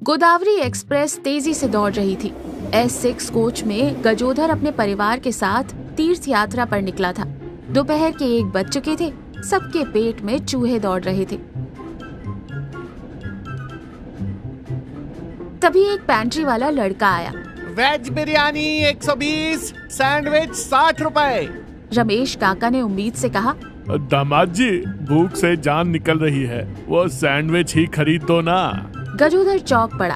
Godavari express तेजी से दौड़ रही थी। S6 कोच में गजोधर अपने परिवार के साथ तीर्थ यात्रा पर निकला था। दोपहर के 1 बज चुके थे। सबके पेट में चूहे दौड़ रहे थे। तभी एक पैंट्री वाला लड़का आया। वेज बिरयानी 120, सैंडविच 60 रुपए। रमेश काका ने उम्मीद से कहा, दामाद जी, भूख से जान निकल रही है, वो सैंडविच ही खरीद दो ना। गजोधर चौंक पड़ा।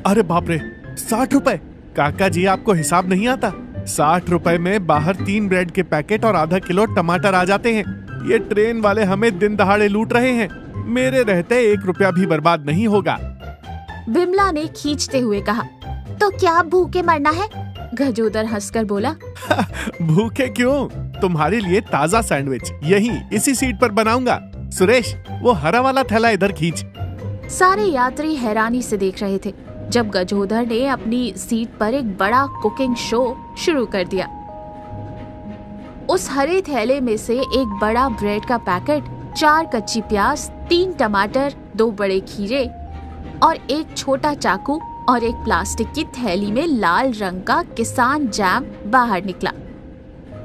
अरे बाप रे, 60 रुपए। काका जी, आपको हिसाब नहीं आता? 60 रुपए में बाहर 3 ब्रेड के पैकेट और आधा किलो टमाटर आ जाते हैं। ये ट्रेन वाले हमें दिन दहाड़े लूट रहे हैं। मेरे रहते 1 रुपया भी बर्बाद नहीं होगा। बिमला ने खींचते हुए कहा, तो क्या भूखे मरना है? गजोधर हंसकर बोला, भूखे क्यों? तुम्हारे लिए ताजा सैंडविच यहीं इसी सीट पर बनाऊंगा। सुरेश, वो हरा वाला थैला इधर खींच। सारे यात्री हैरानी से देख रहे थे जब गजोधर ने अपनी सीट पर एक बड़ा कुकिंग शो शुरू कर दिया। उस हरे थैले में से एक बड़ा ब्रेड का पैकेट, 4 कच्ची प्याज, 3 टमाटर, 2 बड़े खीरे और एक छोटा चाकू और एक प्लास्टिक की थैली में लाल रंग का किसान जैम बाहर निकला।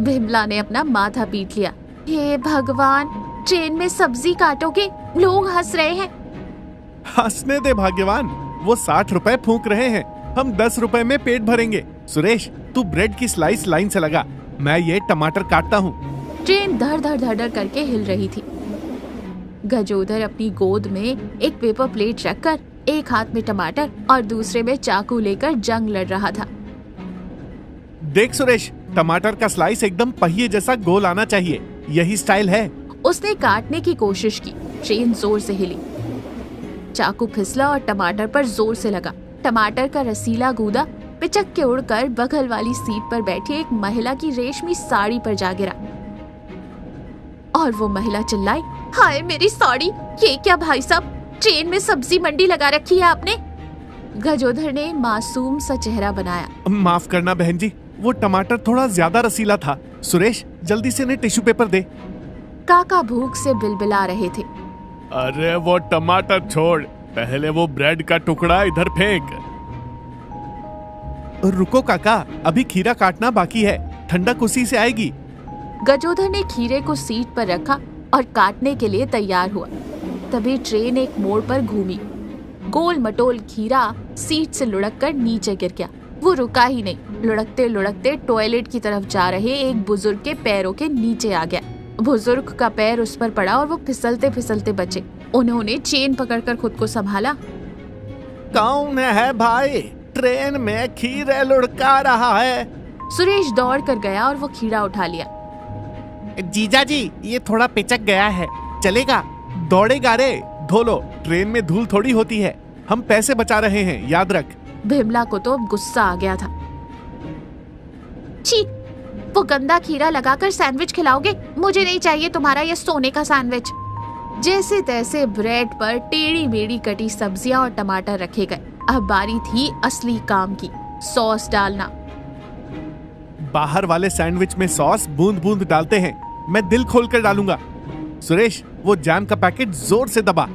बिमला ने अपना माथा पीट लिया। हे भगवान, ट्रेन में सब्जी काटोगे? लोग हंस रहे हैं। हंसने दे भाग्यवान, वो 60 रुपए फूंक रहे हैं। हम 10 रुपए में पेट भरेंगे। सुरेश, तू ब्रेड की स्लाइस लाइन से लगा, मैं ये टमाटर काटता हूँ। ट्रेन धड़ धड़ धड़ धड़ करके हिल रही थी। गजोधर अपनी गोद में एक पेपर प्लेट रखकर एक हाथ में टमाटर और दूसरे में चाकू लेकर जंग लड़ रहा था। देख सुरेश, टमाटर का स्लाइस एकदम पहिए जैसा गोल आना चाहिए। यही स्टाइल है। उसने काटने की कोशिश की। ट्रेन जोर से हिली। चाकू फिसला और टमाटर पर जोर से लगा। टमाटर का रसीला गूदा पिचक के उड़कर बगल वाली सीट पर बैठी एक महिला की रेशमी साड़ी पर जा गिरा और वो महिला चिल्लाई, हाय मेरी साड़ी! ये क्या भाई साहब, ट्रेन में सब्जी मंडी लगा रखी है आपने? गजोधर ने मासूम सा चेहरा बनाया। माफ करना बहन जी, वो टमाटर थोड़ा ज्यादा रसीला था। सुरेश, जल्दी से इन्हें टिश्यू पेपर दे। काका भूख से बिलबिला रहे थे। अरे वो टमाटर छोड़, पहले वो ब्रेड का टुकड़ा इधर फेंक। रुको काका, अभी खीरा काटना बाकी है, ठंडक उसी से आएगी। गजोधर ने खीरे को सीट पर रखा और काटने के लिए तैयार हुआ। तभी ट्रेन एक मोड़ पर घूमी। गोल मटोल खीरा सीट से लुढ़ककर नीचे गिर गया। वो रुका ही नहीं, लुढ़कते लुढ़कते टॉयलेट की तरफ जा रहे एक बुजुर्ग के पैरों के नीचे आ गया। बुजुर्ग का पैर उस पर पड़ा और वो फिसलते फिसलते बचे। उन्होंने चेन पकड़कर खुद को संभाला। कौन है भाई? ट्रेन में खीरे लुढ़का रहा है। सुरेश दौड़ कर गया और वो खीरा उठा लिया। जीजा जी, ये थोड़ा पिचक गया है, चलेगा? दौड़ेगा रे, धो लो। ट्रेन में धूल थोड़ी होती है, हम पैसे बचा रहे हैं, याद रख। बिमला को तो गुस्सा आ गया था। छी, वो गंदा खीरा लगाकर सैंडविच खिलाओगे? मुझे नहीं चाहिए तुम्हारा ये सोने का सैंडविच। जैसे तैसे ब्रेड पर टेढ़ी मेढ़ी कटी सब्जियां और टमाटर रखे गए। अब बारी थी असली काम की, सॉस डालना। बाहर वाले सैंडविच में सॉस बूंद बूंद डालते हैं, मैं दिल खोलकर डालूंगा। सुरेश, वो जैम का पैकेट जोर से दबा।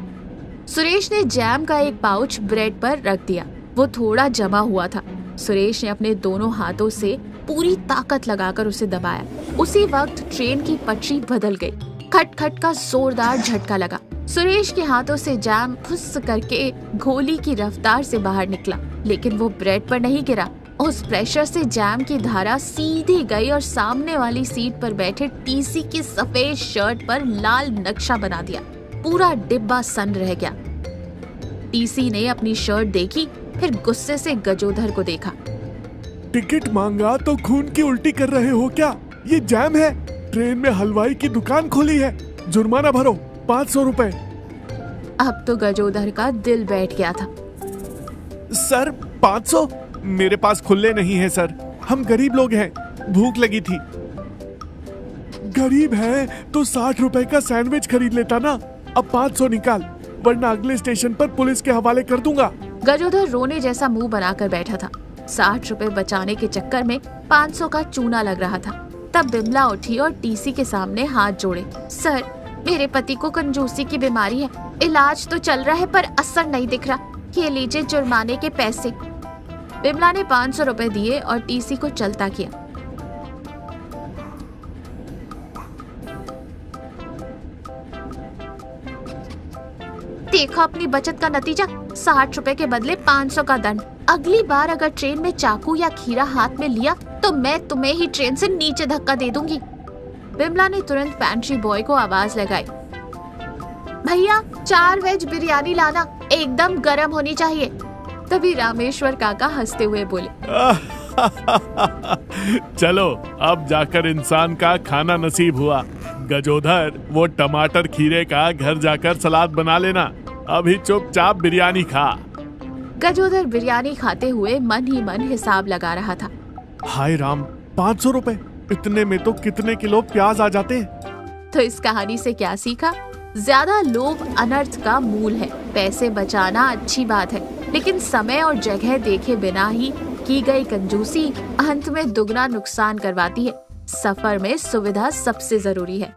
सुरेश ने जैम का एक पाउच ब्रेड पर रख दिया। वो थोड़ा जमा हुआ था। सुरेश ने अपने दोनों हाथों से पूरी ताकत लगाकर उसे दबाया। उसी वक्त ट्रेन की पटरी बदल गई। खट खट का जोरदार झटका लगा। सुरेश के हाथों से जैम फुस करके गोली की रफ्तार से बाहर निकला, लेकिन वो ब्रेड पर नहीं गिरा। उस प्रेशर से जैम की धारा सीधी गई और सामने वाली सीट पर बैठे टीसी की सफेद शर्ट पर लाल नक्शा बना दिया। पूरा डिब्बा सन रह गया। टीसी ने अपनी शर्ट देखी, फिर गुस्से से गजोधर को देखा। टिकट मांगा तो खून की उल्टी कर रहे हो क्या? ये जैम है। ट्रेन में हलवाई की दुकान खोली है, जुर्माना भरो 500 रुपए। अब तो गजोधर का दिल बैठ गया था। सर, 500? मेरे पास खुले नहीं है सर, हम गरीब लोग हैं, भूख लगी थी। गरीब है तो 60 रुपए का सैंडविच खरीद लेता ना। अब 500 निकाल, वरना अगले स्टेशन पर पुलिस के हवाले कर दूंगा। गजोधर रोने जैसा मुंह बनाकर बैठा था। 60 रुपए बचाने के चक्कर में 500 का चूना लग रहा था। तब बिमला उठी और टीसी के सामने हाथ जोड़े। सर, मेरे पति को कंजूसी की बीमारी है, इलाज तो चल रहा है पर असर नहीं दिख रहा। ये लीजिए जुर्माने के पैसे। विमला ने 500 रुपए दिए और टीसी को चलता किया। देखो अपनी बचत का नतीजा, 60 रुपए के बदले 500 का दंड। अगली बार अगर ट्रेन में चाकू या खीरा हाथ में लिया तो मैं तुम्हें ही ट्रेन से नीचे धक्का दे दूंगी। विमला ने तुरंत पैंट्री बॉय को आवाज लगाई, भैया 4 वेज बिरयानी लाना, एकदम गरम होनी चाहिए। तभी रामेश्वर काका हंसते हुए बोले, चलो अब जाकर इंसान का खाना नसीब हुआ। गजोधर, वो टमाटर खीरे का घर जाकर सलाद बना लेना, अभी चुपचाप बिरयानी खा। गजोधर बिरयानी खाते हुए मन ही मन हिसाब लगा रहा था। हाय राम, 500 रुपए, इतने में तो कितने किलो प्याज आ जाते हैं। तो इस कहानी से क्या सीखा? ज्यादा लोभ अनर्थ का मूल है। पैसे बचाना अच्छी बात है, लेकिन समय और जगह देखे बिना ही की गई कंजूसी अंत में दुगना नुकसान करवाती है। सफर में सुविधा सबसे जरूरी है।